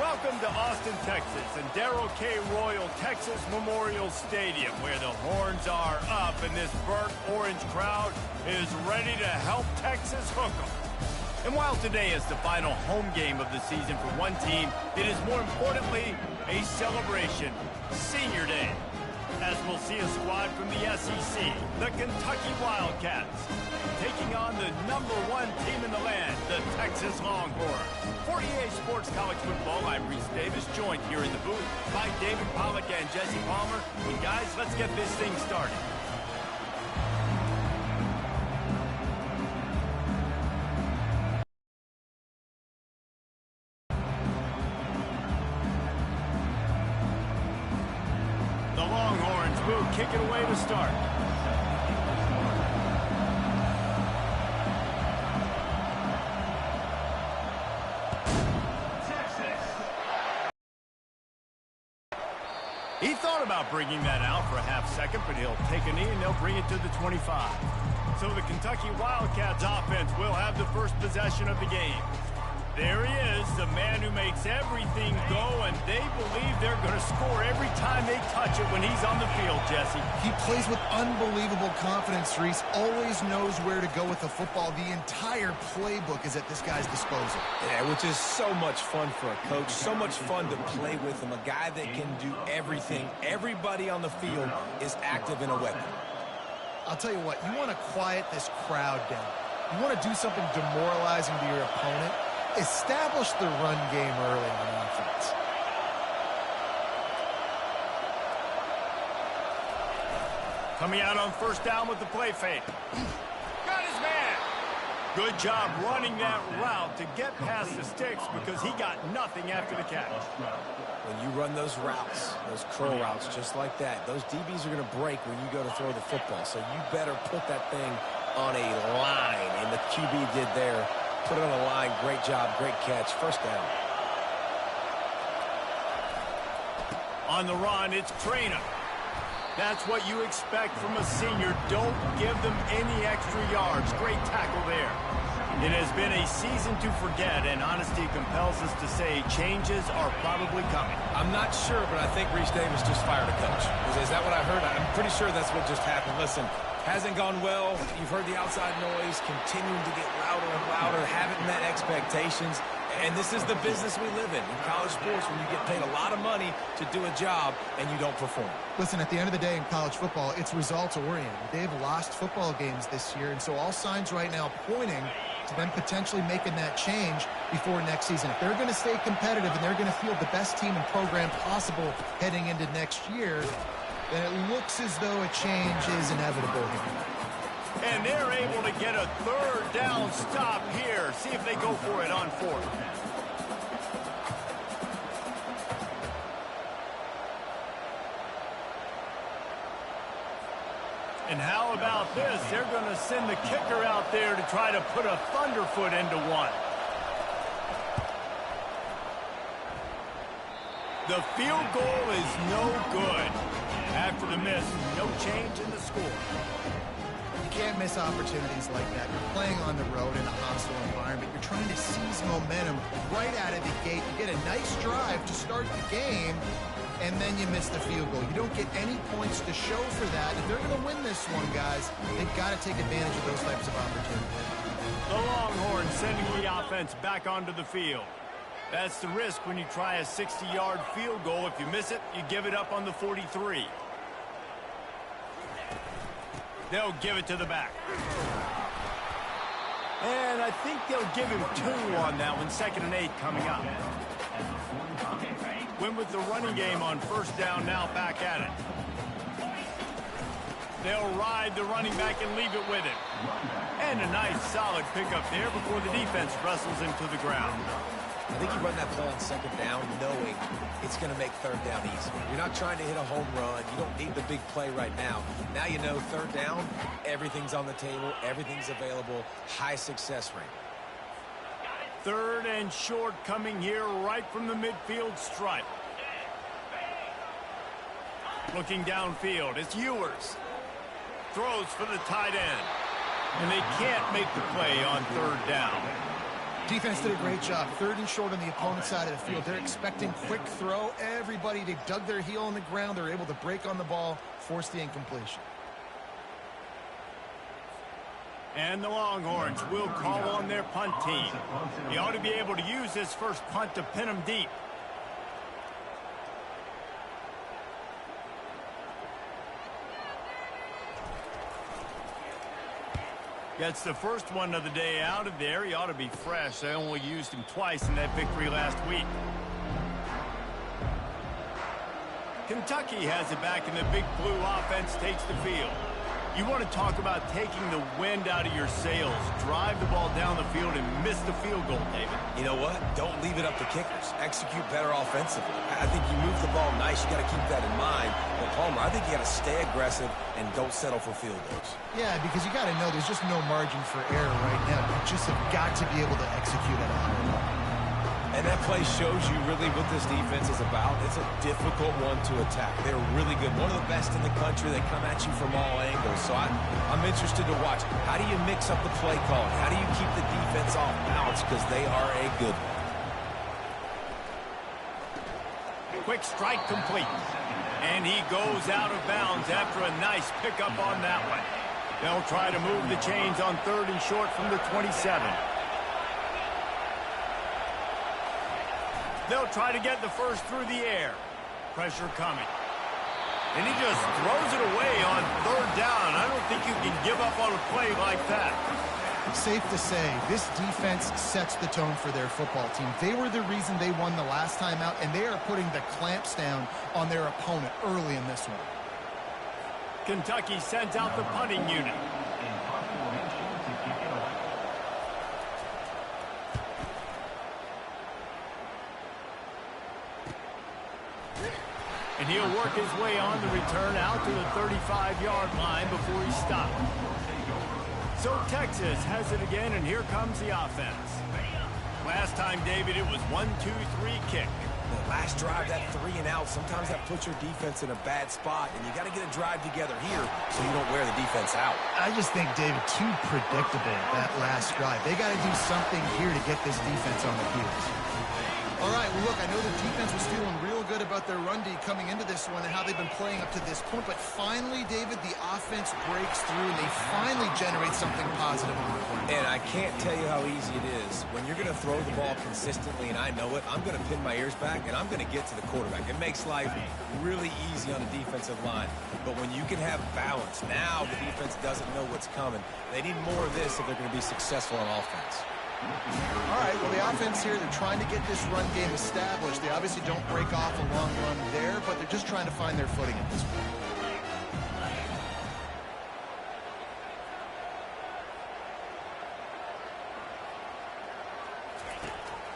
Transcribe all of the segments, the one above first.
Welcome to Austin, Texas, and Darrell K. Royal Texas Memorial Stadium, where the horns are up and this burnt orange crowd is ready to help Texas hook 'em. And while today is the final home game of the season for one team, it is more importantly a celebration, Senior Day, as we'll see a squad from the SEC, the Kentucky Wildcats, taking on the #1 team in the land, the Texas Longhorns. For EA Sports College Football, I'm Reese Davis, joined here in the booth by David Pollack and Jesse Palmer. And guys, let's get this thing started. The Longhorns will kick it away to start. He thought about bringing that out for a half second, but he'll take a knee and they'll bring it to the 25. So the Kentucky Wildcats offense will have the first possession of the game. There he is, the man who makes everything go, and they believe they're going to score every time they touch it when he's on the field, Jesse. He plays with unbelievable confidence, Reese. Always knows where to go with the football. The entire playbook is at this guy's disposal. Yeah, which is so much fun for a coach, so much fun to play with him, a guy that can do everything. Everybody on the field is active in a weapon. I'll tell you what, you want to quiet this crowd down. You want to do something demoralizing to your opponent. Establish the run game early on offense. Coming out on first down with the play fake. Got his man. Good job running that route to get past the sticks because he got nothing after the catch. When you run those routes, those curl routes just like that, those DBs are going to break when you go to throw the football. So you better put that thing on a line, and the QB did there. Put it on the line. Great job. Great catch. First down. On the run, it's Trainer. That's what you expect from a senior. Don't give them any extra yards. Great tackle there. It has been a season to forget, and honesty compels us to say changes are probably coming. I'm not sure, but I think Reese Davis just fired a coach. Is that what I heard? I'm pretty sure that's what just happened. Listen, hasn't gone well. You've heard the outside noise, continuing to get louder and louder, haven't met expectations. And this is the business we live in college sports, when you get paid a lot of money to do a job and you don't perform. Listen, at the end of the day in college football, it's results-oriented. They've lost football games this year, and so all signs right now pointing to them potentially making that change before next season. If they're going to stay competitive and they're going to field the best team and program possible heading into next year, then it looks as though a change is inevitable here. And they're able to get a third down stop here. See if they go for it on fourth. And how about this? They're going to send the kicker out there to try to put a thunderfoot into one. The field goal is no good. After the miss, no change in the score. You can't miss opportunities like that. You're playing on the road in a hostile environment. You're trying to seize momentum right out of the gate. You get a nice drive to start the game, and then you miss the field goal. You don't get any points to show for that. If they're going to win this one, guys, they've got to take advantage of those types of opportunities. The Longhorns sending the offense back onto the field. That's the risk when you try a 60-yard field goal. If you miss it, you give it up on the 43. They'll give it to the back. And I think they'll give him 2 on that one. 2nd and 8 coming up. Win with the running game on first down, now back at it. They'll ride the running back and leave it with him. And a nice solid pickup there before the defense wrestles him to the ground. I think you run that play on 2nd down knowing it's going to make 3rd down easy. You're not trying to hit a home run. You don't need the big play right now. Now you know 3rd down, everything's on the table, everything's available, high success rate. 3rd and short coming here right from the midfield stripe. Looking downfield, it's Ewers. Throws for the tight end. And they can't make the play on 3rd down. Defense did a great job. 3rd and short on the opponent's side of the field. They're expecting quick throw. Everybody, they dug their heel on the ground. They're able to break on the ball, force the incompletion. And the Longhorns will call on their punt team. He ought to be able to use this first punt to pin them deep. Gets the first one of the day out of there. He ought to be fresh. They only used him twice in that victory last week. Kentucky has it back, and the Big Blue offense takes the field. You want to talk about taking the wind out of your sails. Drive the ball down the field and miss the field goal, David. You know what? Don't leave it up to kickers. Execute better offensively. I think you move the ball nice. You got to keep that in mind. But Palmer, I think you got to stay aggressive and don't settle for field goals. Yeah, because you got to know there's just no margin for error right now. You just have got to be able to execute at a high level. And that play shows you really what this defense is about. It's a difficult one to attack. They're really good. One of the best in the country. They come at you from all angles. So I'm interested to watch. How do you mix up the play calling? How do you keep the defense off balance? Because they are a good one. Quick strike complete. And he goes out of bounds after a nice pickup on that one. They'll try to move the chains on 3rd and short from the 27. They'll try to get the first through the air. Pressure coming. And he just throws it away on 3rd down. I don't think you can give up on a play like that. Safe to say, this defense sets the tone for their football team. They were the reason they won the last time out, and they are putting the clamps down on their opponent early in this one. Kentucky sends out the punting unit. And he'll work his way on the return out to the 35-yard line before he stopped. So Texas has it again, and here comes the offense. Last time, David, it was 1-2-3 kick. The last drive, that 3 and out, sometimes that puts your defense in a bad spot, and you got to get a drive together here so you don't wear the defense out. I just think, David, too predictable, that last drive. They got to do something here to get this defense on the heels. All right, well, look, I know the defense was feeling real good about their run D coming into this one and how they've been playing up to this point, but finally, David, the offense breaks through and they finally generate something positive on the play. And I can't tell you how easy it is. When you're going to throw the ball consistently, and I know it, I'm going to pin my ears back, and I'm going to get to the quarterback. It makes life really easy on the defensive line. But when you can have balance, now the defense doesn't know what's coming. They need more of this if they're going to be successful on offense. All right, well, the offense here, they're trying to get this run game established. They obviously don't break off a long run there, but they're just trying to find their footing at this point.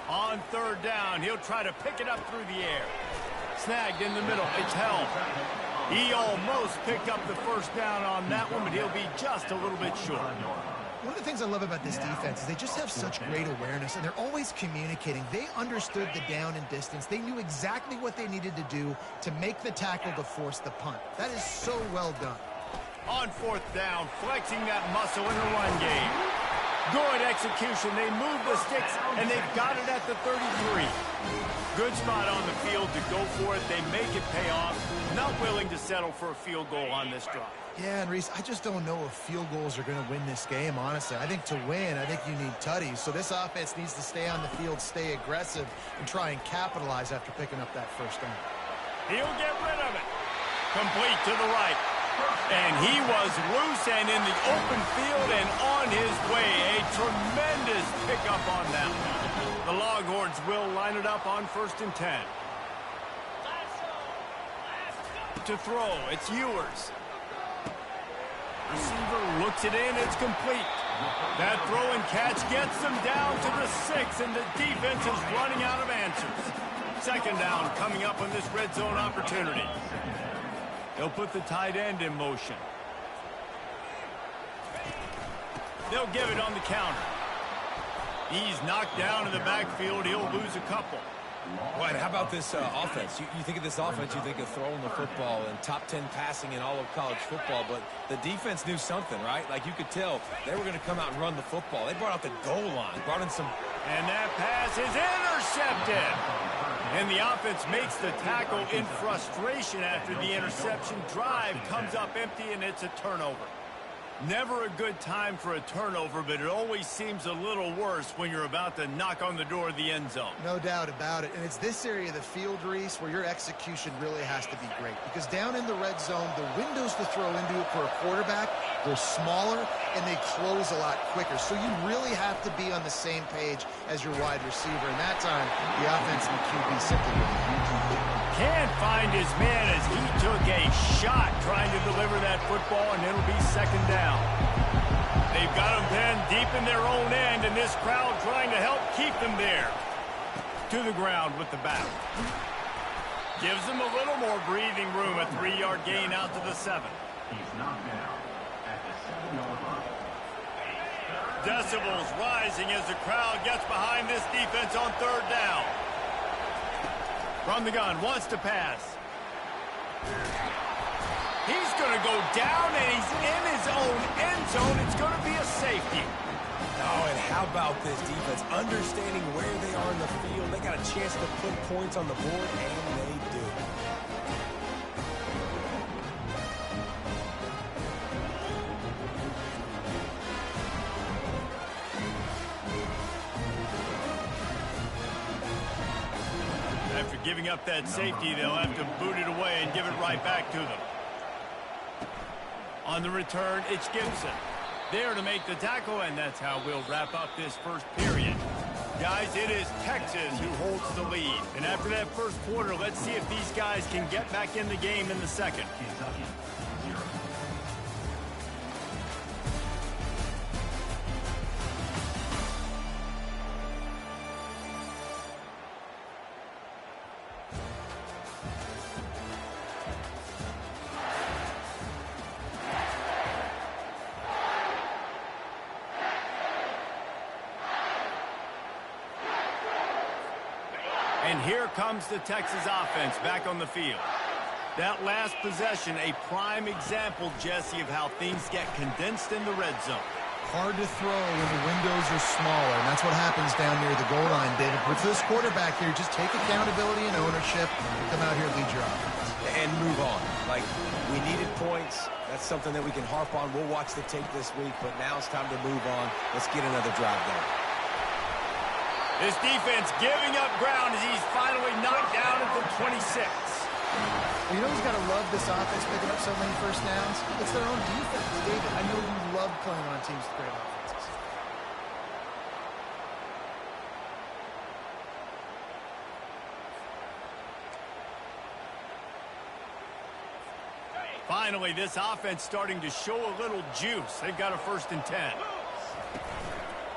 On 3rd down, he'll try to pick it up through the air. Snagged in the middle. It's held. He almost picked up the first down on that one, but he'll be just a little bit short. One of the things I love about this defense is they just have such great awareness, and they're always communicating. They understood the down and distance. They knew exactly what they needed to do to make the tackle to force the punt. That is so well done. On 4th down, flexing that muscle in the run game. Good execution. They move the sticks, and they've got it at the 33. Good spot on the field to go for it. They make it pay off. Not willing to settle for a field goal on this drive. Yeah, and Reese, I just don't know if field goals are going to win this game, honestly. I think to win, I think you need tutties. So this offense needs to stay on the field, stay aggressive, and try and capitalize after picking up that first down. He'll get rid of it. Complete to the right. And he was loose and in the open field and on his way. A tremendous pickup on that one. The Longhorns will line it up on 1st and 10. To throw, it's Ewers. Receiver looks it in, it's complete. That throw and catch gets them down to the 6, and the defense is running out of answers. 2nd down coming up on this red zone opportunity. They'll put the tight end in motion. They'll give it on the counter. He's knocked down in the backfield. He'll lose a couple. Well, how about this offense? You think of this offense, you think of throwing the football and top 10 passing in all of college football, but the defense knew something, right? Like you could tell they were going to come out and run the football. They brought out the goal line, brought in some... And that pass is intercepted. And the offense makes the tackle in frustration after the interception. Drive comes up empty, and it's a turnover. Never a good time for a turnover, but it always seems a little worse when you're about to knock on the door of the end zone. No doubt about it. And it's this area of the field, Reese, where your execution really has to be great. Because down in the red zone, the windows to throw into it for a quarterback, they're smaller, and they close a lot quicker. So you really have to be on the same page as your wide receiver. And that time, the offense and the QB simply really Can't find his man as he took a shot trying to deliver that football, and it'll be second down. They've got him pinned deep in their own end, and this crowd trying to help keep them there. To the ground with the bat. Gives them a little more breathing room, a 3-yard gain out to the 7. He's knocked down at the 7-yard line. Decibels rising as the crowd gets behind this defense on third down. From the gun, wants to pass. He's going to go down, and he's in his own end zone. It's going to be a safety. Oh, and how about this defense? Understanding where they are in the field. They got a chance to put points on the board, and they do. After giving up that safety, they'll have to boot it away and give it right back to them. On the return, it's Gibson. There to make the tackle, and that's how we'll wrap up this first period. Guys, it is Texas who holds the lead. And after that first quarter, let's see if these guys can get back in the game in the second. Kentucky, 0. And here comes the Texas offense back on the field. That last possession, a prime example, Jesse, of how things get condensed in the red zone. hard to throw when the windows are smaller, and that's what happens down near the goal line, David. But for this quarterback here, just take accountability and ownership and come out here and lead your offense. And move on. Like, we needed points. That's something that we can harp on. We'll watch the tape this week, but now it's time to move on. Let's get another drive going. This defense giving up ground as he's finally knocked down at the 26. Well, you know who's got to love this offense picking up so many first downs? It's their own defense. David, I know you love playing on teams with great offenses. Finally, this offense starting to show a little juice. They've got a 1st and 10.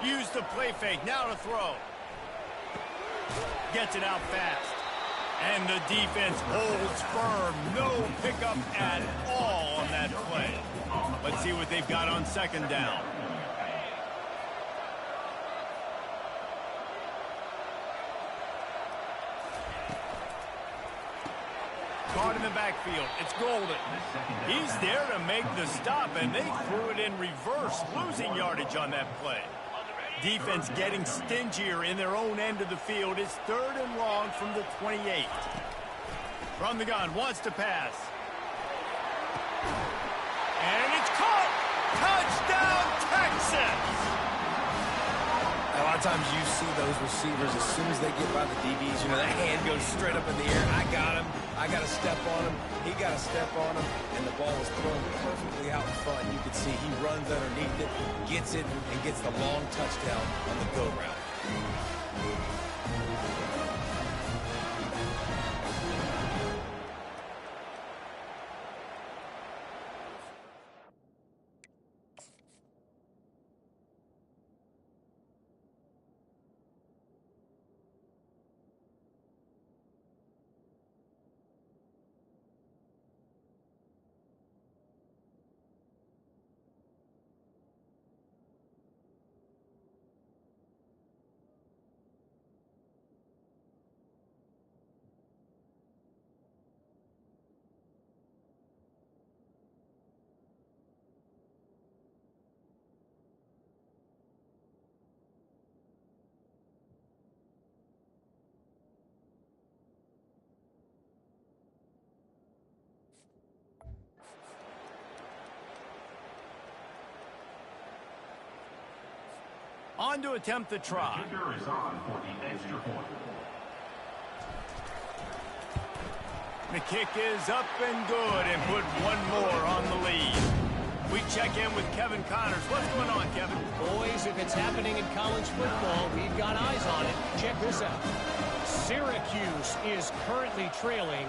Use the play fake. Now to throw. Gets it out fast. And the defense holds firm. No pickup at all on that play. Let's see what they've got on 2nd down. Guard in the backfield. It's Golden. He's there to make the stop, and they threw it in reverse, losing yardage on that play. Defense getting stingier in their own end of the field. It's 3rd and long from the 28. From the gun, wants to pass. And it's caught! Touchdown, Texas! A lot of times you see those receivers, as soon as they get by the DBs, you know, that hand goes straight up in the air. I got him. I got to step on him. He got to step on him. And the ball was thrown perfectly out in front. You can see he runs underneath it, gets it, and gets the long touchdown on the go route. On to attempt the try. Kicker is on for the extra point. The kick is up and good and put one more on the lead. We check in with Kevin Connors. What's going on, Kevin? Boys, if it's happening in college football, we've got eyes on it. Check this out. Syracuse is currently trailing,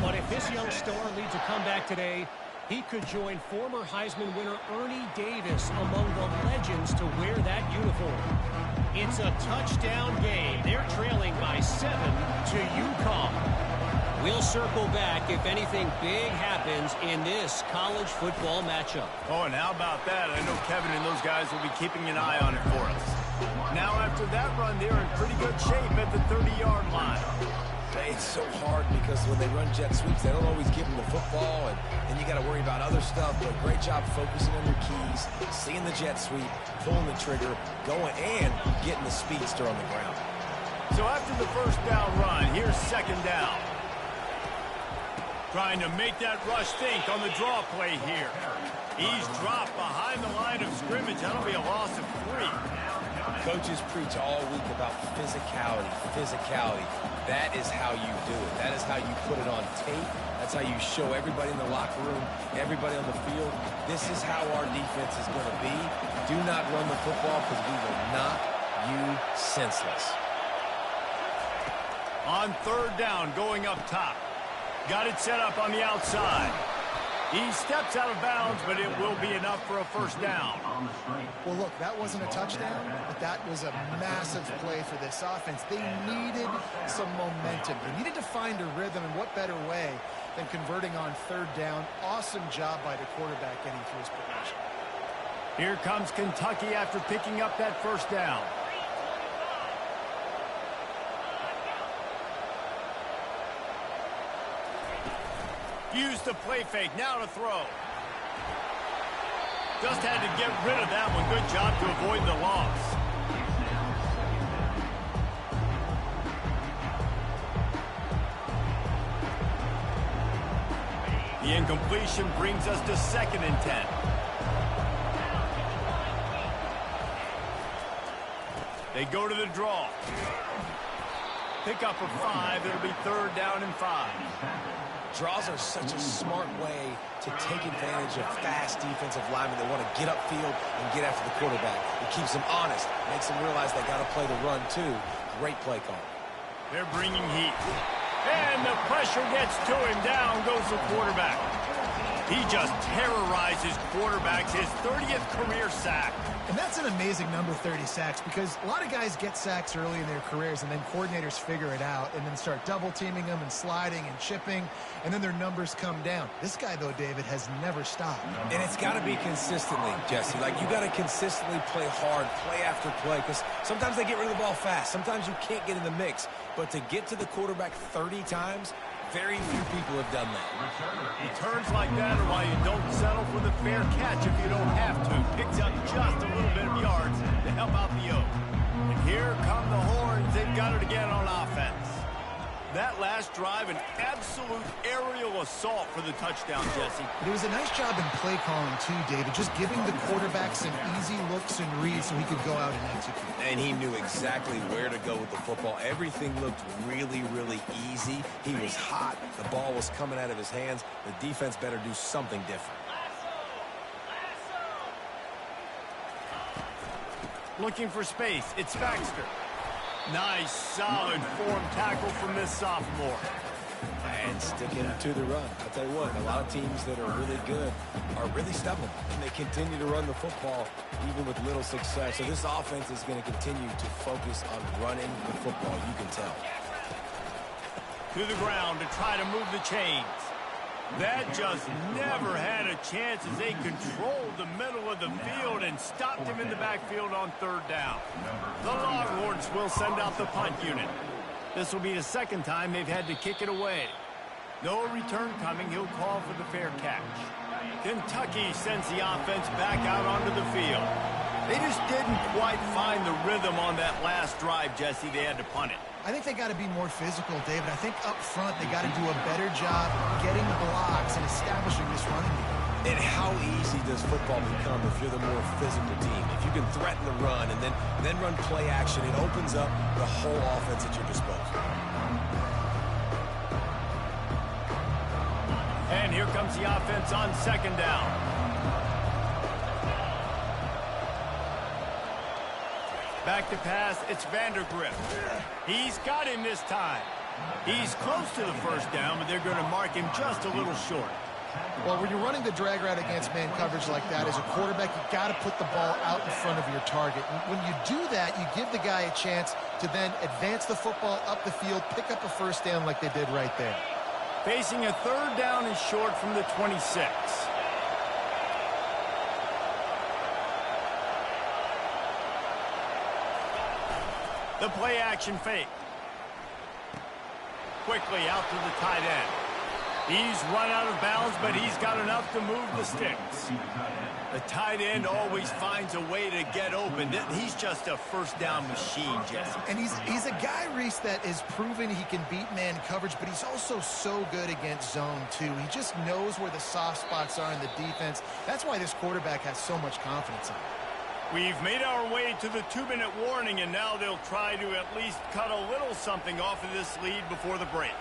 but if this young star leads a comeback today, he could join former Heisman winner Ernie Davis among the legends to wear that uniform. It's a touchdown game. They're trailing by 7 to UConn. We'll circle back if anything big happens in this college football matchup. Oh, and how about that? I know Kevin and those guys will be keeping an eye on it for us. Now, after that run, they're in pretty good shape at the 30-yard line. It's so hard because when they run jet sweeps, they don't always give them the football, and you got to worry about other stuff. But great job focusing on your keys, seeing the jet sweep, pulling the trigger, going and getting the speedster on the ground. So after the first down run, here's second down. Trying to make that rush think on the draw play here. He's dropped behind the line of scrimmage. That'll be a loss of 3. Coaches preach all week about physicality, physicality. That is how you do it. That is how you put it on tape. That's how you show everybody in the locker room, everybody on the field. This is how our defense is going to be. Do not run the football because we will knock you senseless. On third down, going up top. Got it set up on the outside. He steps out of bounds, but it will be enough for a first down. Well, look, that wasn't a touchdown, but that was a massive play for this offense. They needed some momentum. They needed to find a rhythm, and what better way than converting on third down. Awesome job by the quarterback getting through his progression. Here comes Kentucky after picking up that first down. Use the play fake, now to throw. Just had to get rid of that one. Good job to avoid the loss. The incompletion brings us to 2nd and 10. They go to the draw. Pick up a 5. It'll be 3rd down and 5. Draws are such a smart way to take advantage of fast defensive linemen that want to get upfield and get after the quarterback. It keeps them honest, makes them realize they got to play the run too. Great play call. They're bringing heat. And the pressure gets to him. Down goes the quarterback. He just terrorizes quarterbacks, his 30th career sack. And that's an amazing number, 30 sacks, because a lot of guys get sacks early in their careers, and then coordinators figure it out and then start double-teaming them and sliding and chipping, and then their numbers come down. This guy, though, David, has never stopped. And it's got to be consistently, Jesse. Like, you got to consistently play hard, play after play, because sometimes they get rid of the ball fast. Sometimes you can't get in the mix. But to get to the quarterback 30 times, very few people have done that. Returns like that are why you don't settle for the fair catch if you don't have to. Picks up just a little bit of yards to help out the Oak. And here come the Horns. They've got it again on offense. That last drive, an absolute aerial assault for the touchdown, Jesse. But it was a nice job in play calling, too, David, just giving the quarterback some easy looks and reads so he could go out and execute. And he knew exactly where to go with the football. Everything looked really, really easy. He was hot. The ball was coming out of his hands. The defense better do something different. Looking for space. It's Baxter. Nice, solid form tackle from this sophomore. And sticking to the run. I'll tell you what, a lot of teams that are really good are really stubborn. And they continue to run the football even with little success. So this offense is going to continue to focus on running the football, you can tell. To the ground to try to move the chains. That just never had a chance as they controlled the middle of the field and stopped him in the backfield on third down. The Longhorns will send out the punt unit. This will be the 2nd time they've had to kick it away. No return coming. He'll call for the fair catch. Kentucky sends the offense back out onto the field. They just didn't quite find the rhythm on that last drive, Jesse. They had to punt it. I think they got to be more physical, David. I think up front they got to do a better job getting blocks and establishing this running game. And how easy does football become if you're the more physical team? If you can threaten the run and then run play action, it opens up the whole offense at your disposal. And here comes the offense on second down. Back to pass, it's Vandergrift. He's got him this time. He's close to the first down, but they're going to mark him just a little short. Well, when you're running the drag route against man coverage like that, as a quarterback, you got to put the ball out in front of your target. And when you do that, you give the guy a chance to then advance the football up the field, pick up a first down like they did right there. Facing a third down and short from the 26. The play action fake. Quickly out to the tight end. He's run out of bounds, but he's got enough to move the sticks. The tight end always finds a way to get open. He's just a first down machine, Jesse. And he's a guy, Reese, that is proven he can beat man coverage, but he's also so good against zone, too. He just knows where the soft spots are in the defense. That's why this quarterback has so much confidence in him. We've made our way to the 2-minute warning, and now they'll try to at least cut a little something off of this lead before the break.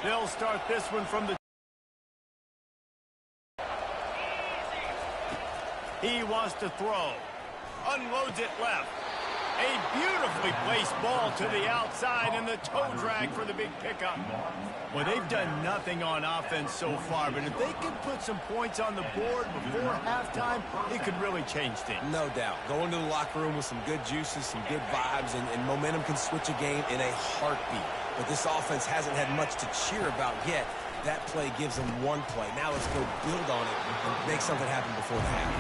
They'll start this one from the... He wants to throw. Unloads it left. A beautifully placed ball to the outside and the toe drag for the big pickup. Well, they've done nothing on offense so far, but if they can put some points on the board before halftime, it could really change things. No doubt. Go into the locker room with some good juices, some good vibes, and momentum can switch a game in a heartbeat. But this offense hasn't had much to cheer about yet. That play gives them one play. Now let's go build on it and make something happen before the half.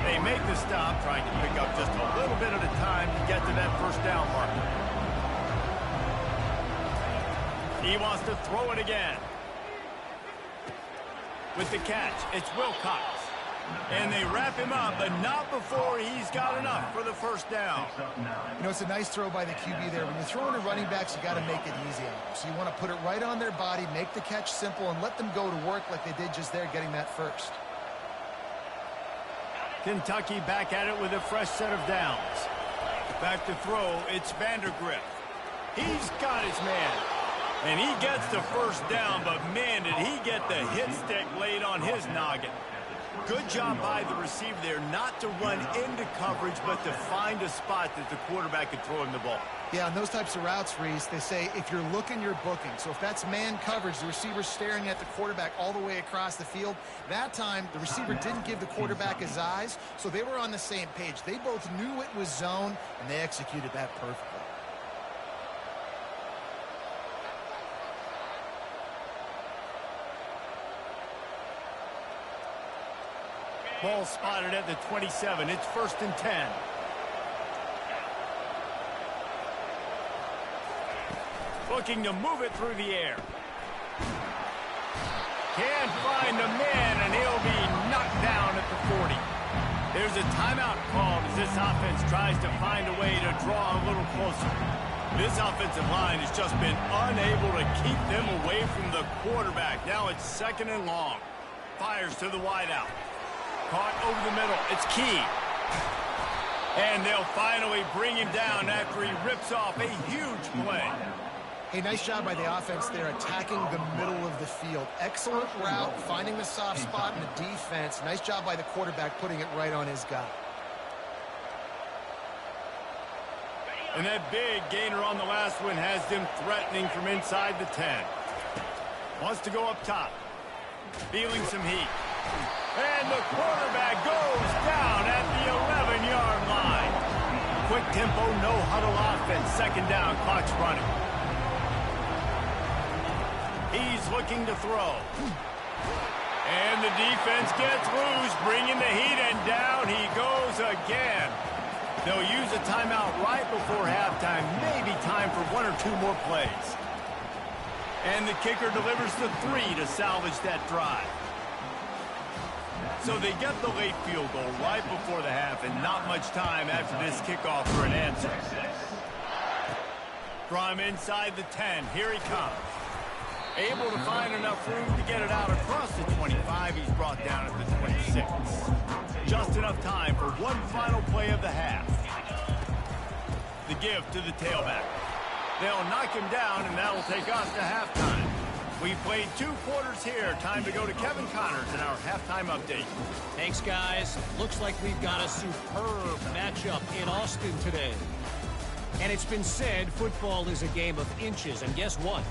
They make the stop, trying to pick up just a little bit at a time to get to that first down marker. He wants to throw it again. With the catch, it's Wilcox. And they wrap him up, but not before he's got enough for the first down. You know, it's a nice throw by the QB there. When you're throwing to running backs, you got to make it easy on them. So you want to put it right on their body, make the catch simple, and let them go to work like they did just there, getting that first. Kentucky back at it with a fresh set of downs. Back to throw, it's Vandergrift. He's got his man. And he gets the first down, but man, did he get the hit stick laid on his noggin. Good job by the receiver there not to run into coverage, but to find a spot that the quarterback could throw him the ball. Yeah, on those types of routes, Reese, they say if you're looking, you're booking. So if that's man coverage, the receiver's staring at the quarterback all the way across the field. That time, the receiver didn't give the quarterback his eyes, so they were on the same page. They both knew it was zone, and they executed that perfectly. Ball spotted at the 27. It's 1st and 10. Looking to move it through the air. Can't find the man, and he'll be knocked down at the 40. There's a timeout called as this offense tries to find a way to draw a little closer. This offensive line has just been unable to keep them away from the quarterback. Now it's 2nd and long. Fires to the wideout. Caught over the middle. It's Key. And they'll finally bring him down after he rips off a huge play. Hey, nice job by the offense there, attacking the middle of the field. Excellent route, finding the soft spot in the defense. Nice job by the quarterback putting it right on his guy. And that big gainer on the last one has them threatening from inside the 10. Wants to go up top. Feeling some heat. And the quarterback goes down at the 11-yard line. Quick tempo, no huddle offense. 2nd down, clock's running. He's looking to throw. And the defense gets loose, bringing the heat, and down he goes again. They'll use a timeout right before halftime. Maybe time for 1 or 2 more plays. And the kicker delivers the 3 to salvage that drive. So they get the late field goal right before the half, and not much time after this kickoff for an answer. From inside the 10, here he comes. Able to find enough room to get it out across the 25. He's brought down at the 26. Just enough time for one final play of the half. The give to the tailback. They'll knock him down, and that'll take us to halftime. We played 2 quarters here. Time to go to Kevin Connors in our halftime update. Thanks, guys. Looks like we've got a superb matchup in Austin today. And it's been said football is a game of inches. And guess what?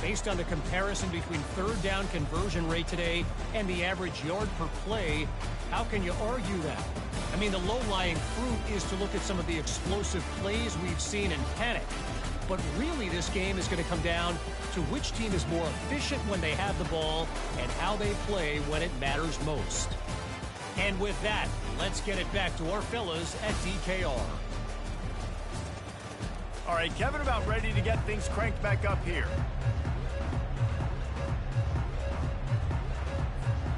Based on the comparison between third down conversion rate today and the average yard per play, how can you argue that? I mean, the low-lying fruit is to look at some of the explosive plays we've seen and panic. But really, this game is going to come down to which team is more efficient when they have the ball and how they play when it matters most. And with that, let's get it back to our fellas at DKR. All right, Kevin, about ready to get things cranked back up here.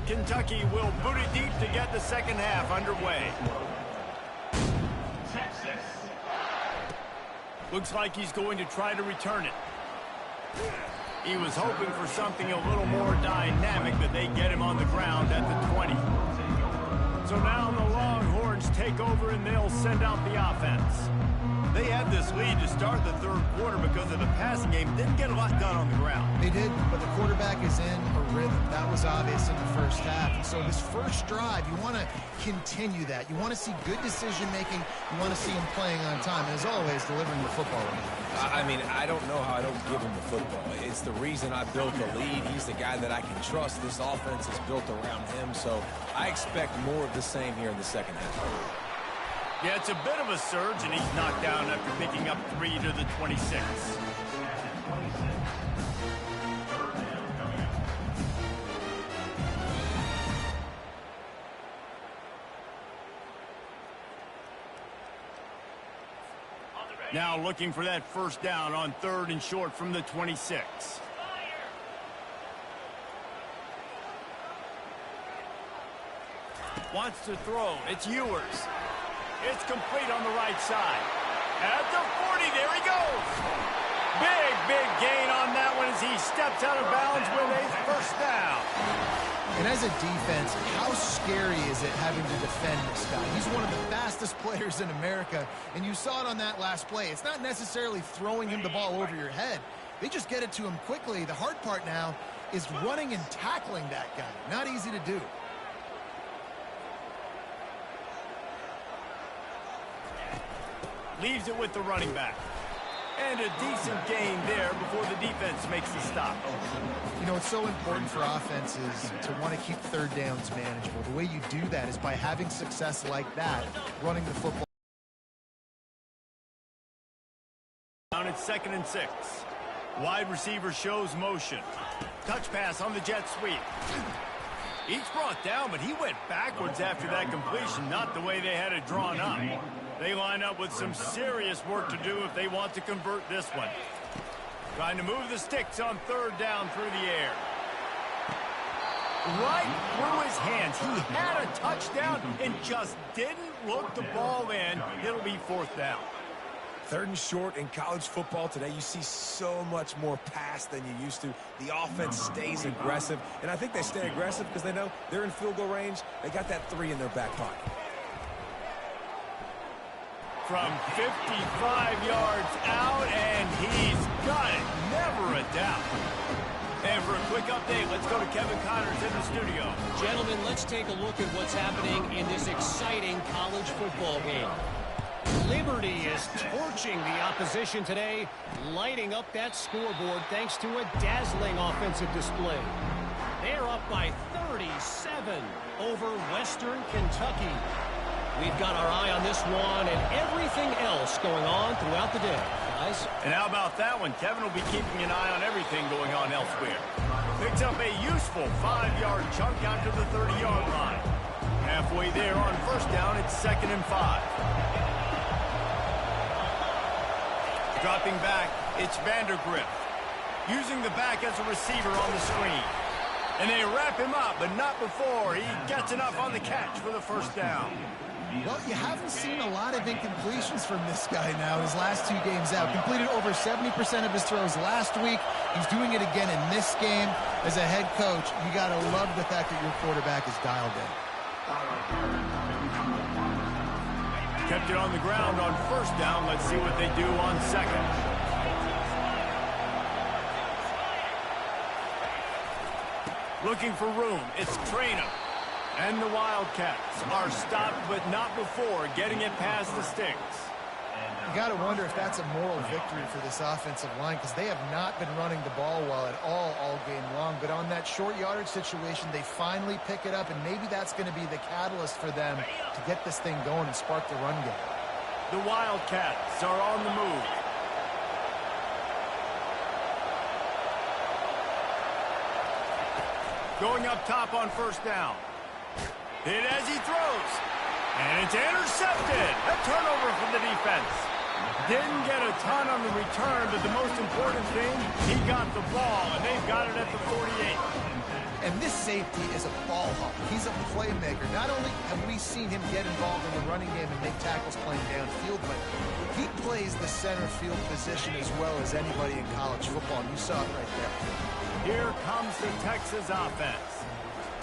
Kentucky will boot it deep to get the second half underway. Looks like he's going to try to return it. He was hoping for something a little more dynamic, but they get him on the ground at the 20. So now the Longhorns take over and they'll send out the offense. They had this lead to start the third quarter because of the passing game. Didn't get a lot done on the ground. They did, but the quarterback is in a rhythm. That was obvious in the first half. And so this first drive, you want to continue that. You want to see good decision-making. You want to see him playing on time. And as always, delivering the football. I mean, I don't know how I don't give him the football. It's the reason I built the lead. He's the guy that I can trust. This offense is built around him. So I expect more of the same here in the second half. Yeah, it's a bit of a surge, and he's knocked down after picking up 3 to the 26. Now looking for that first down on 3rd and short from the 26. Wants to throw. It's Ewers. It's complete on the right side. At the 40, there he goes. Big gain on that one as he steps out of bounds with a first down. And as a defense, how scary is it having to defend this guy? He's one of the fastest players in America, and you saw it on that last play. It's not necessarily throwing him the ball over your head. They just get it to him quickly. The hard part now is running and tackling that guy. Not easy to do. Leaves it with the running back. And a decent gain there before the defense makes the stop. You know, it's so important for offenses to want to keep third downs manageable. The way you do that is by having success like that, running the football. Down at 2nd and 6. Wide receiver shows motion. Touch pass on the jet sweep. Each brought down, but he went backwards after that completion, not the way they had it drawn up. They line up with some serious work to do if they want to convert this one. Trying to move the sticks on 3rd down through the air. Right through his hands. He had a touchdown and just didn't look the ball in. It'll be 4th down. 3rd and short in college football today, you see so much more pass than you used to. The offense stays aggressive, and I think they stay aggressive because they know they're in field goal range. They got that 3 in their back pocket. From 55 yards out, and he's got it. Never a doubt. And for a quick update, let's go to Kevin Connors in the studio. Gentlemen, let's take a look at what's happening in this exciting college football game. Liberty is torching the opposition today, lighting up that scoreboard thanks to a dazzling offensive display. They're up by 37 over Western Kentucky. We've got our eye on this one and everything else going on throughout the day, guys. And how about that one? Kevin will be keeping an eye on everything going on elsewhere. Picks up a useful 5-yard chunk out to the 30-yard line. Halfway there on 1st down, it's 2nd and 5. Dropping back, it's Vandergrift. Using the back as a receiver on the screen. And they wrap him up, but not before he gets enough on the catch for the 1st down. Well, you haven't seen a lot of incompletions from this guy now his last 2 games out. Completed over 70% of his throws last week. He's doing it again in this game. As a head coach, you got to love the fact that your quarterback is dialed in. Kept it on the ground on first down. Let's see what they do on second. Looking for room. It's Traynham. And the Wildcats are stopped, but not before getting it past the sticks. You got to wonder if that's a moral victory for this offensive line, because they have not been running the ball well at all game long. But on that short yardage situation, they finally pick it up, and maybe that's going to be the catalyst for them to get this thing going and spark the run game. The Wildcats are on the move. Going up top on first down. Hit as he throws. And it's intercepted. A turnover from the defense. Didn't get a ton on the return, but the most important thing, he got the ball, and they've got it at the 48. And this safety is a ball hawk. He's a playmaker. Not only have we seen him get involved in the running game and make tackles playing downfield, but he plays the center field position as well as anybody in college football. And you saw it right there. Here comes the Texas offense.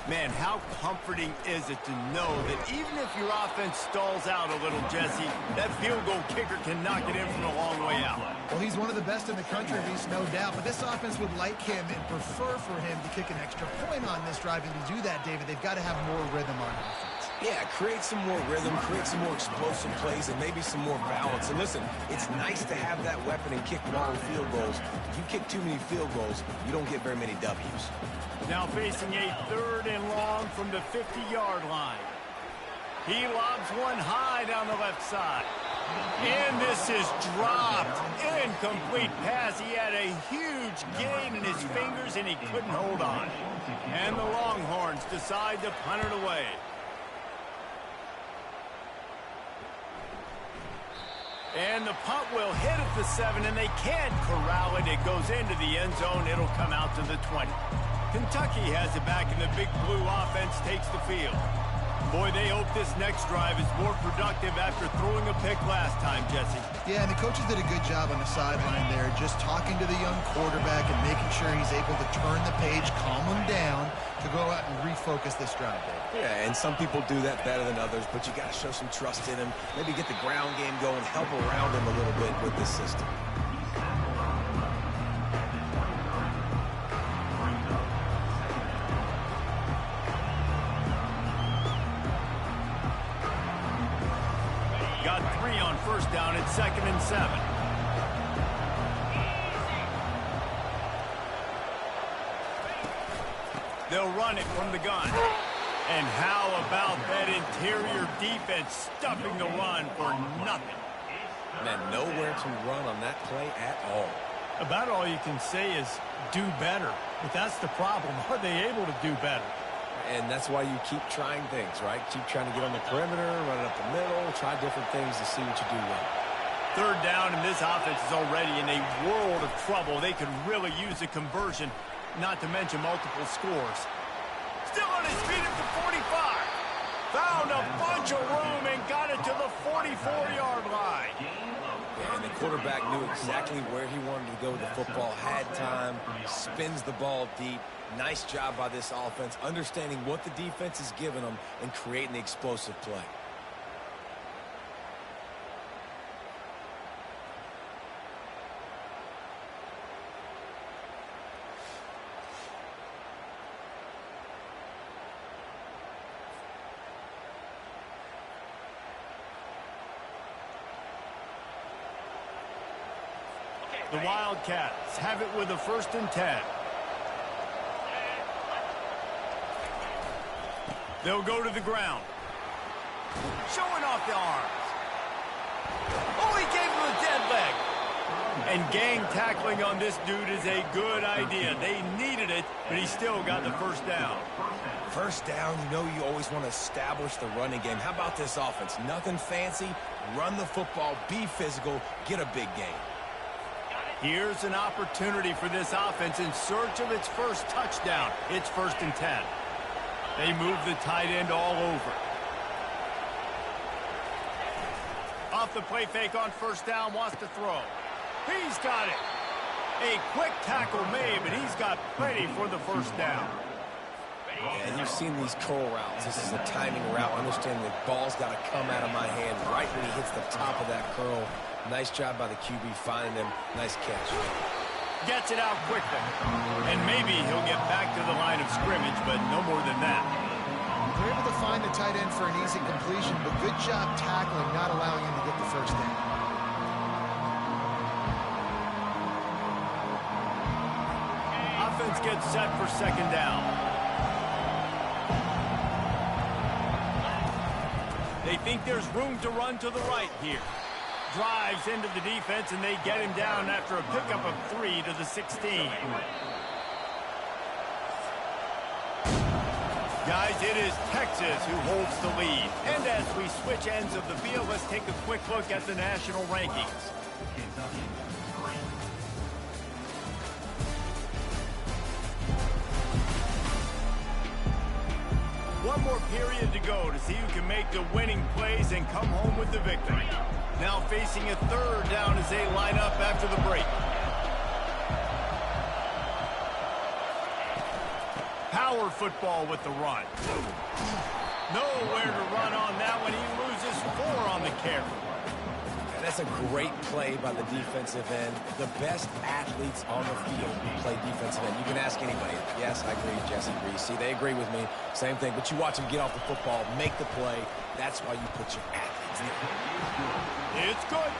Man, how comforting is it to know that even if your offense stalls out a little, Jesse, that field goal kicker can knock it in from a long way out. Well, he's one of the best in the country, Reese, no doubt. But this offense would like him and prefer for him to kick an extra point on this drive. And to do that, David, they've got to have more rhythm on offense. Yeah, create some more rhythm, create some more explosive plays, and maybe some more balance. And listen, it's nice to have that weapon and kick long field goals. If you kick too many field goals, you don't get very many W's. Now facing a 3rd and long from the 50-yard line. He lobs one high down the left side. And this is dropped. Incomplete pass. He had a huge gain in his fingers, and he couldn't hold on. And the Longhorns decide to punt it away. And the punt will hit at the 7, and they can't corral it. It goes into the end zone. It'll come out to the 20. Kentucky has it back, and the Big Blue offense takes the field. Boy, they hope this next drive is more productive after throwing a pick last time, Jesse. Yeah, and the coaches did a good job on the sideline there, just talking to the young quarterback and making sure he's able to turn the page, calm him down, to go out and refocus this drive, Dave. Yeah, and some people do that better than others, but you got to show some trust in him. Maybe get the ground game going, help around him a little bit with this system. Got 3 on first down at 2nd and 7. They'll run it from the gun. And how about that interior defense stuffing the run for nothing? Man, nowhere to run on that play at all. About all you can say is do better. But that's the problem. Are they able to do better? And that's why you keep trying things, right? Keep trying to get on the perimeter, run it up the middle, try different things to see what you do well. 3rd down, and this offense is already in a world of trouble. They could really use a conversion, not to mention multiple scores. Still on his feet at the 45. Found a bunch of room and got it to the 44-yard line. Yeah, and the quarterback knew exactly where he wanted to go with the football, had time, spins the ball deep. Nice job by this offense, understanding what the defense is giving them and creating the explosive play. The Wildcats have it with a 1st and 10. They'll go to the ground. Showing off the arms. Oh, he gave him a dead leg. And gang tackling on this dude is a good idea. They needed it, but he still got the 1st down. First down, you know you always want to establish the running game. How about this offense? Nothing fancy. Run the football, be physical, get a big gain. Here's an opportunity for this offense in search of its first touchdown. It's 1st and 10. They move the tight end all over. off the play fake on first down, wants to throw. He's got it. A quick tackle made, but he's got plenty for the first down. And you've seen these curl routes. This is a timing route. Understand the ball's got to come out of my hand right when he hits the top of that curl. Nice job by the QB finding him. Nice catch. Gets it out quickly. And maybe he'll get back to the line of scrimmage, but no more than that. They're able to find the tight end for an easy completion, but good job tackling, not allowing him to get the first down. Offense gets set for second down. They think there's room to run to the right here. Drives into the defense, and they get him down after a pickup of 3 to the 16. Guys, it is Texas who holds the lead. And as we switch ends of the field, let's take a quick look at the national rankings. One more period to go to see who can make the winning plays and come home with the victory. Now facing a third down as they line up after the break. Power football with the run. Nowhere to run on that one. He loses 4 on the carry. And that's a great play by the defensive end. The best athletes on the field who play defensive end. You can ask anybody. Yes, I agree, Jesse agrees. See, they agree with me. Same thing. But you watch them get off the football, make the play. That's why you put your athletes there. It's good.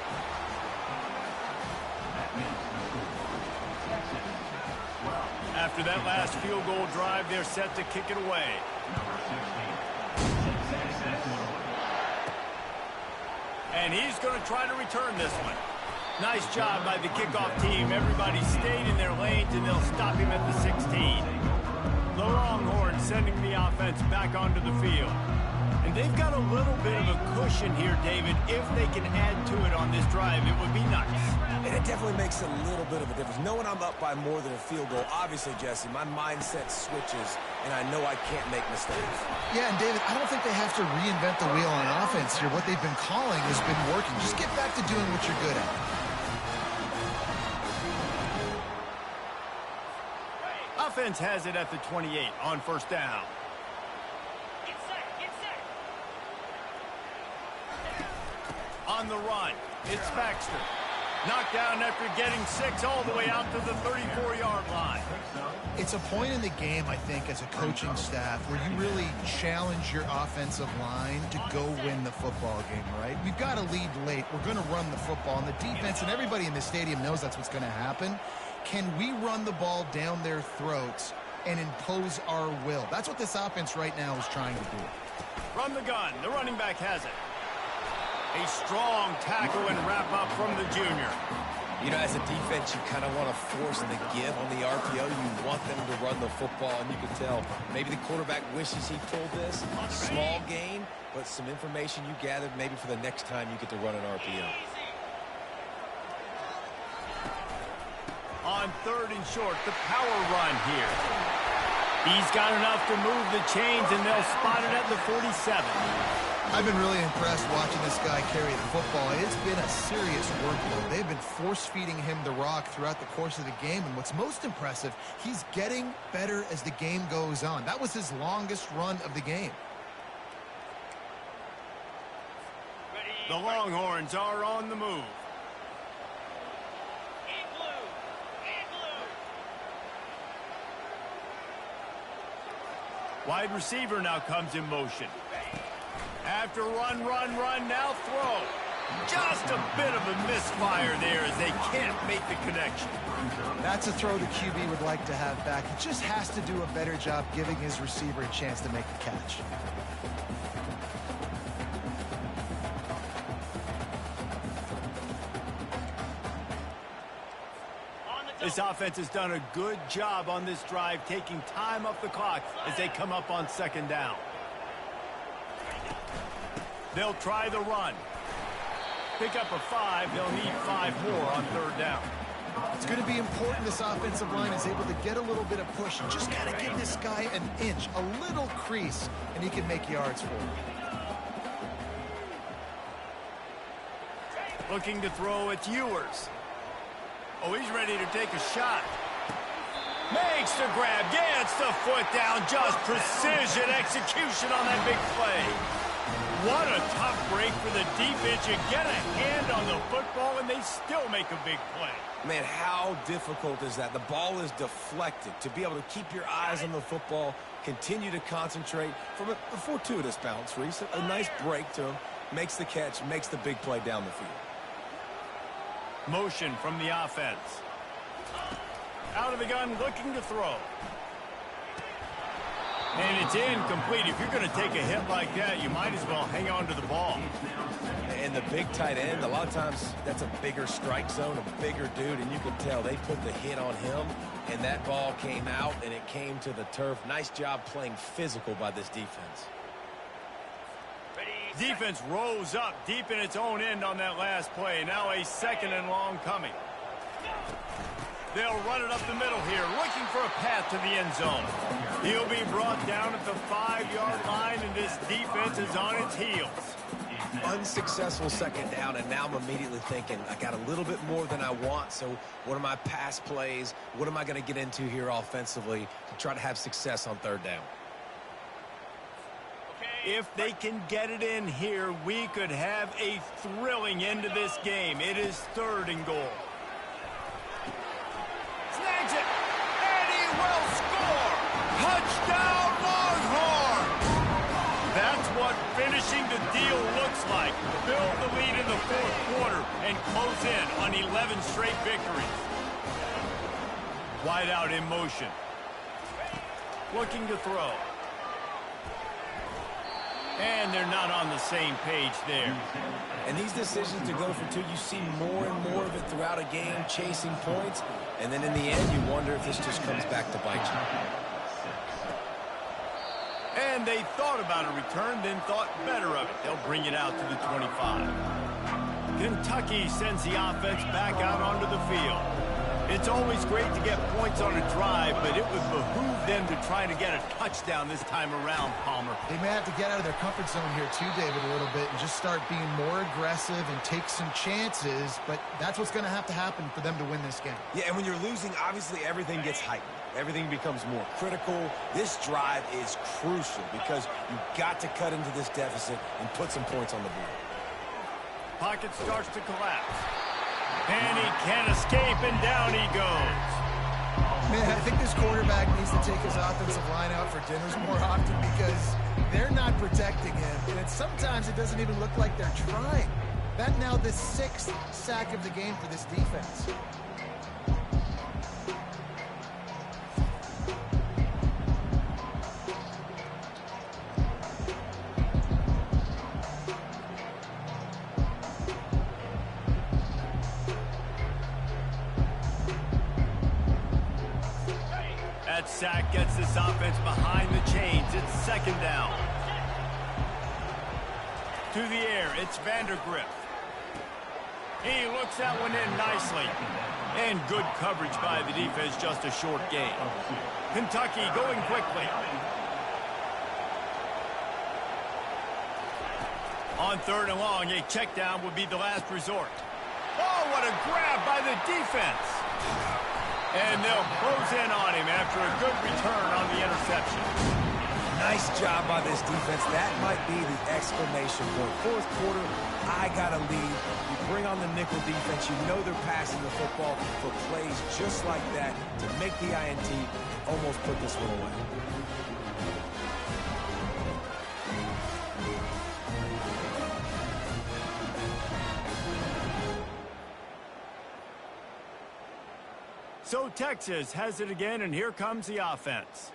After that last field goal drive, they're set to kick it away. And he's going to try to return this one. Nice job by the kickoff team. Everybody stayed in their lanes, and they'll stop him at the 16. The Longhorns sending the offense back onto the field. And they've got a little bit of a cushion here, David. If they can add to it on this drive, it would be nice. And it definitely makes a little bit of a difference. Knowing I'm up by more than a field goal, obviously, Jesse, my mindset switches, and I know I can't make mistakes. Yeah, and David, I don't think they have to reinvent the wheel on offense here. What they've been calling has been working. Just get back to doing what you're good at. Offense has it at the 28 on first down. On the run, it's Baxter. Knocked down after getting 6 all the way out to the 34-yard line. It's a point in the game, I think, as a coaching staff where you really challenge your offensive line to go win the football game, right? We've got to lead late. We're going to run the football. And the defense and everybody in the stadium knows that's what's going to happen. Can we run the ball down their throats and impose our will? That's what this offense right now is trying to do. From the gun, the running back has it. A strong tackle and wrap up from the junior. You know, as a defense, you kind of want to force the give on the RPO. You want them to run the football, and you can tell maybe the quarterback wishes he pulled this. Small gain, but some information you gathered maybe for the next time you get to run an RPO. On third and short, the power run here. He's got enough to move the chains, and they'll spot it at the 47. I've been really impressed watching this guy carry the football. It's been a serious workload. They've been force-feeding him the rock throughout the course of the game, and what's most impressive, he's getting better as the game goes on. That was his longest run of the game. The Longhorns are on the move. Wide receiver now comes in motion. After run, now throw. Just a bit of a misfire there as they can't make the connection. That's a throw the QB would like to have back. He just has to do a better job giving his receiver a chance to make the catch. This offense has done a good job on this drive, taking time off the clock as they come up on second down. They'll try the run. Pick up a 5. They'll need 5 more on third down. It's going to be important this offensive line is able to get a little bit of push. You just got to give this guy an inch, a little crease, and he can make yards for you. Looking to throw, it's Ewers. Oh, he's ready to take a shot. Makes the grab, gets the foot down, just precision execution on that big play. What a tough break for the defense. You get a hand on the football, and they still make a big play. Man, how difficult is that? The ball is deflected. To be able to keep your eyes on the football, continue to concentrate from a fortuitous bounce, Reese. A nice break to him. Makes the catch, makes the big play down the field. Motion from the offense. Out of the gun, looking to throw. And it's incomplete. If you're going to take a hit like that, you might as well hang on to the ball. And the big tight end, a lot of times that's a bigger strike zone, a bigger dude, and you can tell they put the hit on him, and that ball came out, and it came to the turf. Nice job playing physical by this defense. Defense rose up deep in its own end on that last play. Now a second and long coming. They'll run it up the middle here, looking for a path to the end zone. He'll be brought down at the 5-yard line, and this defense is on its heels. Unsuccessful second down, and now I'm immediately thinking, I got a little bit more than I want, so what are my pass plays? What am I going to get into here offensively to try to have success on third down? If they can get it in here, we could have a thrilling end to this game. It is 3rd and goal. Snags it, and he will score! Touchdown, Longhorn! That's what finishing the deal looks like. Build the lead in the 4th quarter and close in on 11 straight victories. Wide out in motion. Looking to throw. And they're not on the same page there. And these decisions to go for 2, you see more and more of it throughout a game, chasing points. And then in the end, you wonder if this just comes back to bite you. And they thought about a return, then thought better of it. They'll bring it out to the 25. Kentucky sends the offense back out onto the field. It's always great to get points on a drive, but it would behoove them to try to get a touchdown this time around, Palmer. They may have to get out of their comfort zone here too, David, a little bit, and just start being more aggressive and take some chances, but that's what's going to happen for them to win this game. Yeah, and when you're losing, obviously everything gets heightened. Everything becomes more critical. This drive is crucial because you've got to cut into this deficit and put some points on the board. Pocket starts to collapse. And he can't escape, and down he goes. Man, I think this quarterback needs to take his offensive line out for dinners more often because they're not protecting him. And sometimes it doesn't even look like they're trying. That now the 6th sack of the game for this defense. That sack gets this offense behind the chains. It's 2nd down. To the air, it's Vandergriff. He looks that one in nicely. And good coverage by the defense, just a short gain. Kentucky going quickly. On 3rd and long, a check down would be the last resort. Oh, what a grab by the defense. And they'll close in on him after a good return on the interception. Nice job by this defense. That might be the exclamation point. 4th quarter, I got a lead. You bring on the nickel defense. You know they're passing the football for plays just like that to make the INT and almost put this one away. So Texas has it again, and here comes the offense.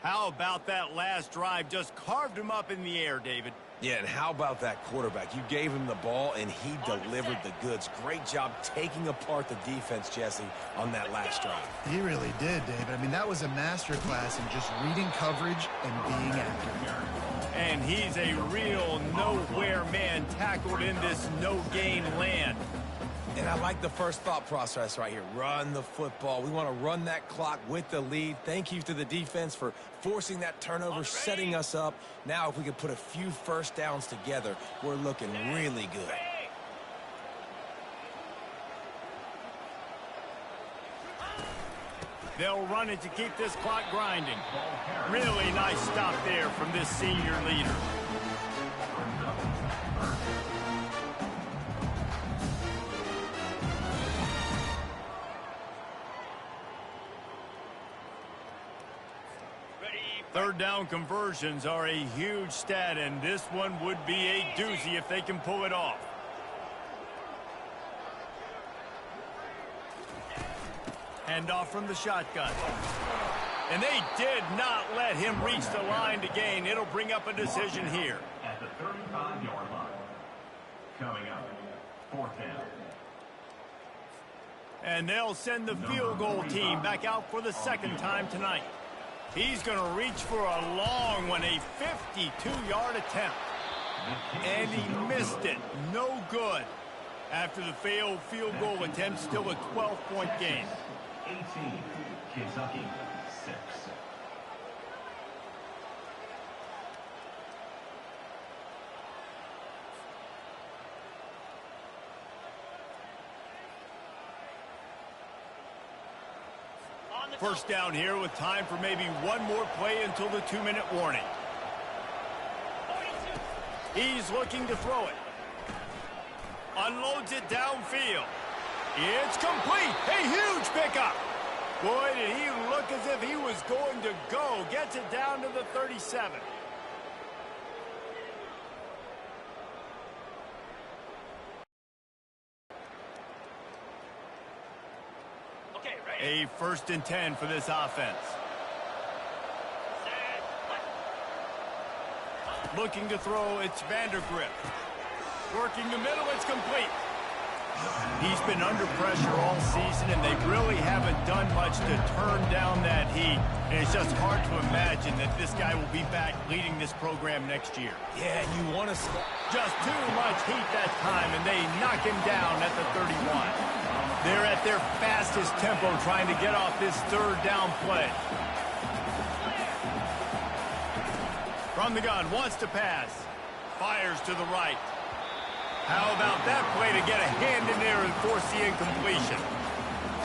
How about that last drive? Just carved him up in the air, David. Yeah, and how about that quarterback? You gave him the ball, and he delivered the goods. Great job taking apart the defense, Jesse, on that last drive. He really did, David. I mean, that was a masterclass in just reading coverage and being accurate. And he's a real nowhere man tackled in this no-gain land. And I like the first thought process right here. Run the football. We want to run that clock with the lead. Thank you to the defense for forcing that turnover, setting us up. Now, if we could put a few first downs together, we're looking really good. They'll run it to keep this clock grinding. Really nice stop there from this senior leader. Third down conversions are a huge stat, and this one would be a doozy if they can pull it off. Handoff from the shotgun. And they did not let him reach the line to gain. It'll bring up a decision here. At the 35-yard line. Coming up, 4th down. And they'll send the field goal team back out for the second time tonight. He's going to reach for a long one, a 52-yard attempt. And he missed it. No good. After the failed field goal attempt, still a 12-point game. 18, Kentucky, 6. First down here with time for maybe one more play until the 2-minute warning. He's looking to throw it. Unloads it downfield. It's complete. A huge pickup. Boy, did he look as if he was going to go. Gets it down to the 37. A 1st and 10 for this offense. Looking to throw, it's Vandergrift. Working the middle, it's complete. He's been under pressure all season, and they really haven't done much to turn down that heat. And it's just hard to imagine that this guy will be back leading this program next year. Yeah, you want to... Just too much heat that time, and they knock him down at the 31. They're at their fastest tempo trying to get off this 3rd down play. From the gun, wants to pass. Fires to the right. How about that play to get a hand in there and force the incompletion?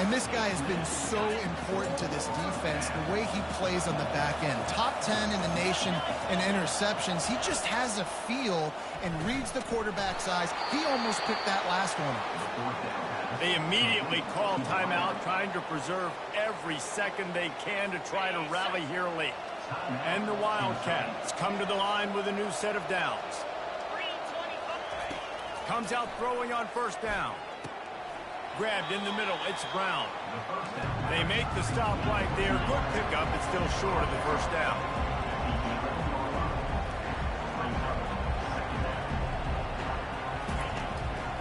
And this guy has been so important to this defense, the way he plays on the back end. Top 10 in the nation in interceptions. He just has a feel and reads the quarterback's eyes. He almost picked that last one up. They immediately call timeout, trying to preserve every second they can to try to rally here late. And the Wildcats come to the line with a new set of downs. Comes out throwing on 1st down. Grabbed in the middle, it's Brown. They make the stop right there. Good pickup, but still short of the 1st down.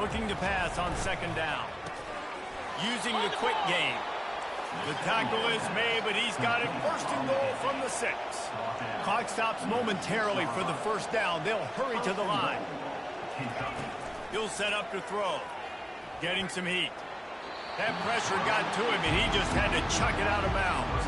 Looking to pass on 2nd down. Using the quick game. The tackle is made, but he's got it 1st and goal from the 6. Clock stops momentarily for the 1st down. They'll hurry to the line. He'll set up to throw. Getting some heat. That pressure got to him, and he just had to chuck it out of bounds.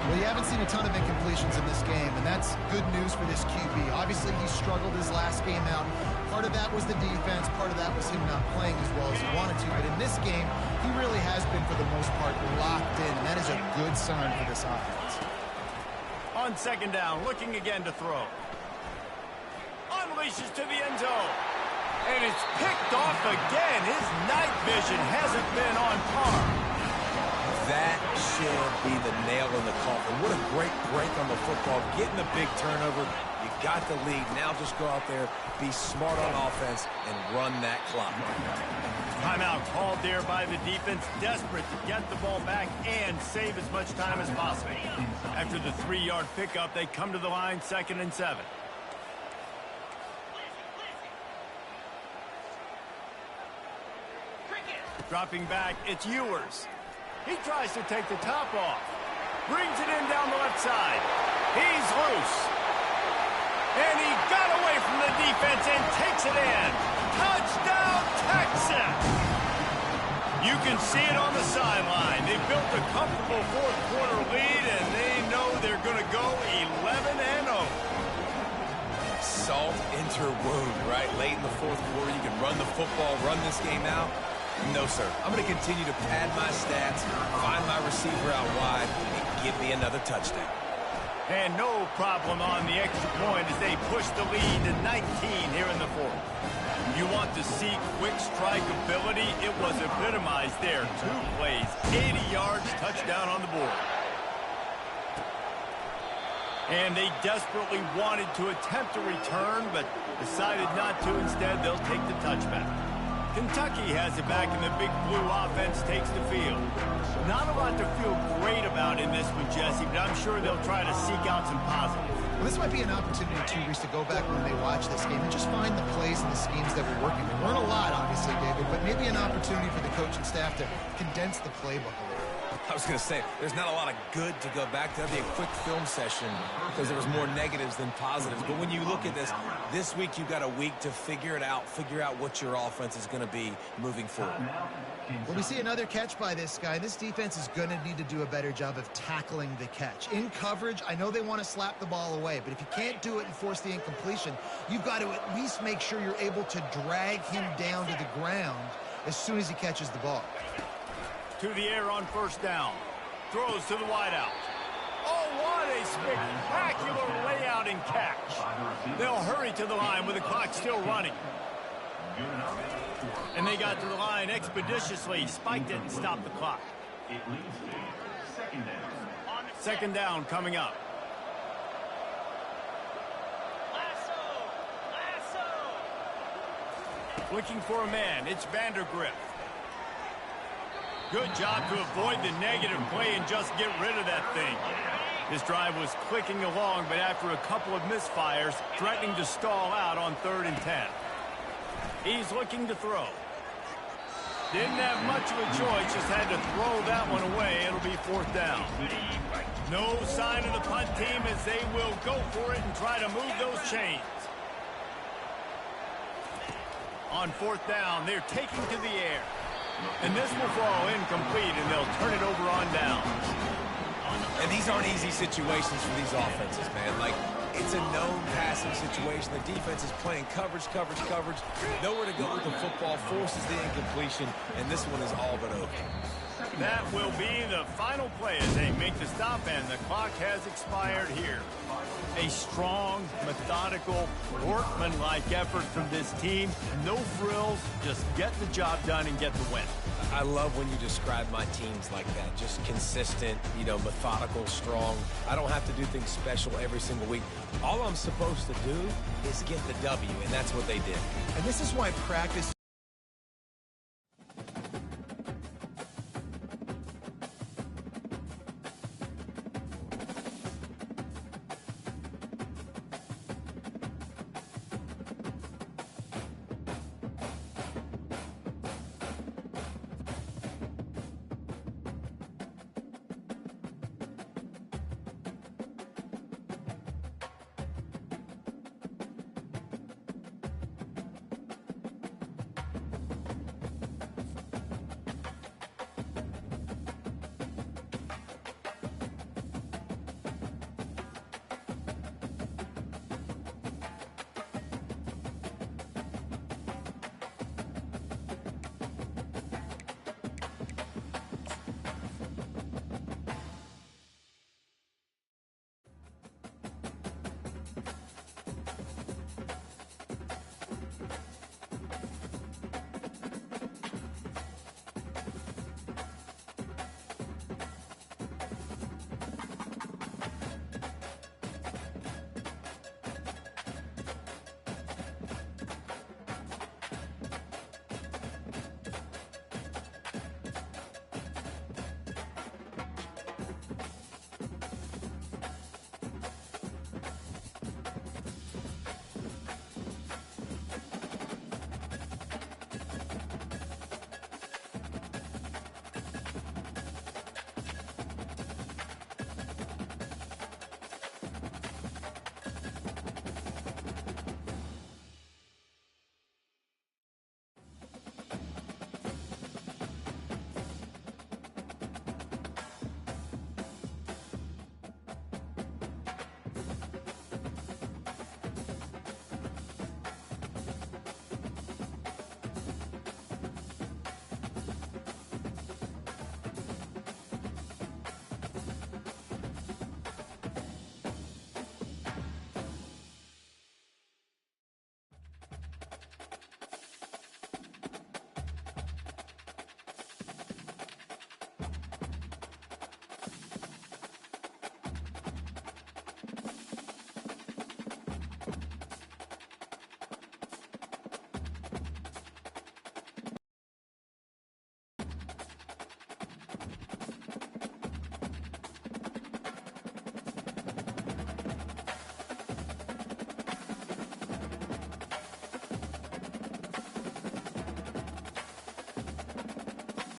Well, you haven't seen a ton of incompletions in this game, and that's good news for this QB. Obviously, he struggled his last game out. Part of that was the defense. Part of that was him not playing as well as he wanted to. But in this game, he really has been, for the most part, locked in, and that is a good sign for this offense. On 2nd down, looking again to throw. Unleashes to the end zone. And it's picked off again. His night vision hasn't been on par. That should be the nail in the coffin. What a great break on the football. Getting the big turnover. You got the lead. Now just go out there, be smart on offense, and run that clock. Timeout called there by the defense. Desperate to get the ball back and save as much time as possible. After the 3-yard pickup, they come to the line 2nd and 7. Dropping back, it's Ewers. He tries to take the top off. Brings it in down the left side. He's loose. And he got away from the defense and takes it in. Touchdown, Texas! You can see it on the sideline. They built a comfortable 4th-quarter lead, and they know they're going to go 11-0. Salt into wound, right? Late in the 4th quarter, you can run the football, run this game out. No, sir. I'm going to continue to pad my stats, find my receivers. receiver out wide and give me another touchdown. And no problem on the extra point as they push the lead to 19 here in the fourth. You want to see quick strike ability? It was epitomized there. 2 plays, 80 yards, touchdown on the board. And they desperately wanted to attempt a return, but decided not to. Instead, they'll take the touchback. Kentucky has it back, and the Big Blue offense takes the field. Not a lot to feel great about in this one, Jesse, but I'm sure they'll try to seek out some positives. Well, this might be an opportunity, too, Reese, to go back when they watch this game and just find the plays and the schemes that were working. There weren't a lot, obviously, David, but maybe an opportunity for the coaching staff to condense the playbook a little. I was going to say, there's not a lot of good to go back to. That'd be a quick film session because there was more negatives than positives. But when you look at this week you've got a week to figure it out, figure out what your offense is going to be moving forward. Well, we see another catch by this guy. This defense is going to need to do a better job of tackling the catch. In coverage, I know they want to slap the ball away, but if you can't do it and force the incompletion, you've got to at least make sure you're able to drag him down to the ground as soon as he catches the ball. To the air on first down. Throws to the wideout. Oh, what a spectacular layout and catch. They'll hurry to the line with the clock still running. And they got to the line expeditiously. Spiked it and stopped the clock. It leads to second down. Second down coming up. Looking for a man. It's Vandergrift. Good job to avoid the negative play and just get rid of that thing. This drive was clicking along, but after a couple of misfires, threatening to stall out on 3rd and 10. He's looking to throw. Didn't have much of a choice, just had to throw that one away. It'll be 4th down. No sign of the punt team as they will go for it and try to move those chains. On 4th down, they're taking to the air. And this will fall incomplete, and they'll turn it over on down. And these aren't easy situations for these offenses, man. Like, it's a known passing situation. The defense is playing coverage. Nowhere to go with the football, forces the incompletion, and this one is all but over. That will be the final play as they make the stop, and the clock has expired here. A strong, methodical, workmanlike effort from this team. No frills, just get the job done and get the win. I love when you describe my teams like that. Just consistent, methodical, strong. I don't have to do things special every single week. All I'm supposed to do is get the W, and that's what they did. And this is why practice